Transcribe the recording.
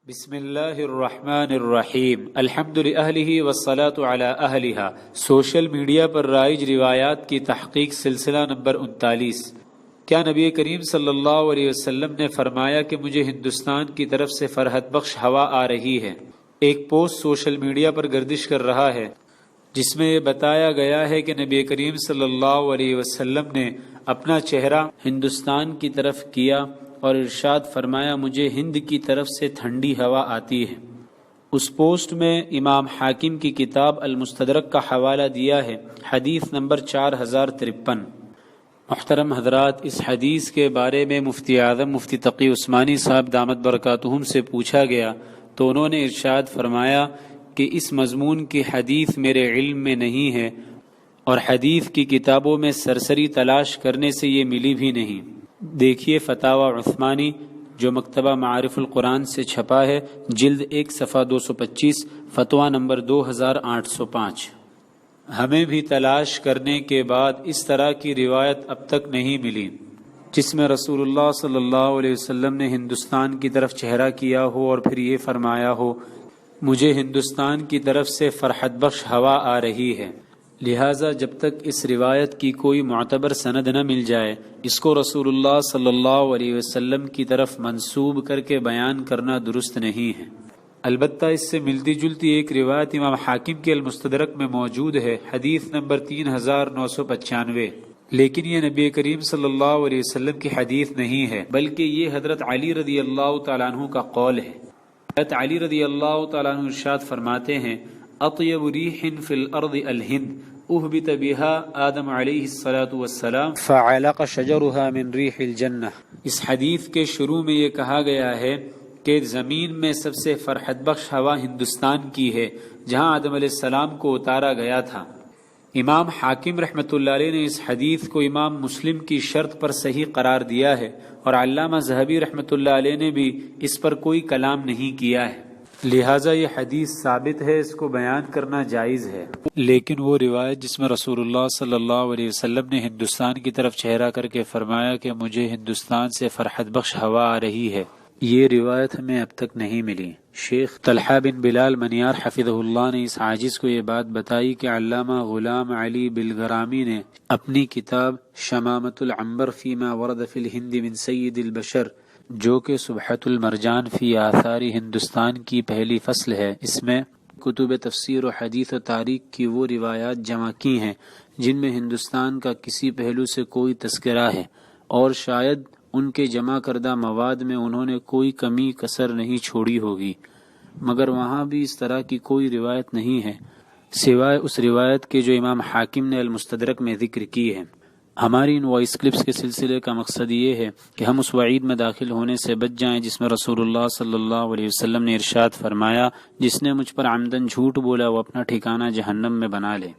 بسم اللہ الرحمن الرحیم الحمد للہ والصلاة علی اہلہا۔ سوشل میڈیا پر رائج روایات کی تحقیق سلسلہ نمبر 39۔ کیا نبی کریم صلی اللہ علیہ وسلم نے فرمایا کہ مجھے ہندوستان کی طرف سے فرحت بخش ہوا آ رہی ہے؟ ایک پوسٹ سوشل میڈیا پر گردش کر رہا ہے جس میں یہ بتایا گیا ہے کہ نبی کریم صلی اللہ علیہ وسلم نے اپنا چہرہ ہندوستان کی طرف کیا اور ارشاد فرمایا مجھے ہند کی طرف سے ٹھنڈی ہوا آتی ہے۔ اس پوسٹ میں امام حاکم کی کتاب المستدرک کا حوالہ دیا ہے، حدیث نمبر 4053۔ محترم حضرات، اس حدیث کے بارے میں مفتی اعظم مفتی تقی عثمانی صاحب دامت برکاتہم سے پوچھا گیا تو انہوں نے ارشاد فرمایا کہ اس مضمون کی حدیث میرے علم میں نہیں ہے اور حدیث کی کتابوں میں سرسری تلاش کرنے سے یہ ملی بھی نہیں۔ دیکھیے فتاوی عثمانی جو مکتبہ معارف القرآن سے چھپا ہے، جلد 1 صفحہ 225، فتویٰ نمبر 2805۔ ہمیں بھی تلاش کرنے کے بعد اس طرح کی روایت اب تک نہیں ملی جس میں رسول اللہ صلی اللہ علیہ وسلم نے ہندوستان کی طرف چہرہ کیا ہو اور پھر یہ فرمایا ہو مجھے ہندوستان کی طرف سے فرحت بخش ہوا آ رہی ہے۔ لہٰذا جب تک اس روایت کی کوئی معتبر سند نہ مل جائے اس کو رسول اللہ صلی اللہ علیہ وسلم کی طرف منسوب کر کے بیان کرنا درست نہیں ہے۔ البتہ اس سے ملتی جلتی ایک روایت امام حاکم کے المستدرک میں موجود ہے، حدیث نمبر 3995، لیکن یہ نبی کریم صلی اللہ علیہ وسلم کی حدیث نہیں ہے بلکہ یہ حضرت علی رضی اللہ تعالیٰ عنہ کا قول ہے۔ حضرت علی رضی اللہ تعالیٰ عنہ ارشاد فرماتے ہیں اطیب ریح فی الارض الہند اہبت بها آدم علیہ الصلاۃ والسلام فعلق شجرها من ریح الجنہ۔ اس حدیث کے شروع میں یہ کہا گیا ہے کہ زمین میں سب سے فرحت بخش ہوا ہندوستان کی ہے جہاں آدم علیہ السلام کو اتارا گیا تھا۔ امام حاکم رحمۃ اللہ علیہ نے اس حدیث کو امام مسلم کی شرط پر صحیح قرار دیا ہے اور علامہ ذہبی رحمۃ اللہ علیہ نے بھی اس پر کوئی کلام نہیں کیا ہے، لہٰذا یہ حدیث ثابت ہے، اس کو بیان کرنا جائز ہے۔ لیکن وہ روایت جس میں رسول اللہ صلی اللہ علیہ وسلم نے ہندوستان کی طرف چہرہ کر کے فرمایا کہ مجھے ہندوستان سے فرحت بخش ہوا آ رہی ہے، یہ روایت ہمیں اب تک نہیں ملی۔ شیخ طلحہ بن بلال منیار حفظہ اللہ نے اس عاجز کو یہ بات بتائی کہ علامہ غلام علی بلگرامی نے اپنی کتاب شمامۃ العنبر فیما ورد فی الہند من سید البشر جو کہ سبحۃ المرجان فی آثار ہندوستان کی پہلی فصل ہے، اس میں کتب تفسیر و حدیث و تاریخ کی وہ روایات جمع کی ہیں جن میں ہندوستان کا کسی پہلو سے کوئی تذکرہ ہے اور شاید ان کے جمع کردہ مواد میں انہوں نے کوئی کمی کسر نہیں چھوڑی ہوگی، مگر وہاں بھی اس طرح کی کوئی روایت نہیں ہے سوائے اس روایت کے جو امام حاکم نے المستدرک میں ذکر کی ہے۔ ہماری ان وائس کلپس کے سلسلے کا مقصد یہ ہے کہ ہم اس وعید میں داخل ہونے سے بچ جائیں جس میں رسول اللہ صلی اللہ علیہ وسلم نے ارشاد فرمایا جس نے مجھ پر عمدن جھوٹ بولا وہ اپنا ٹھکانہ جہنم میں بنا لے۔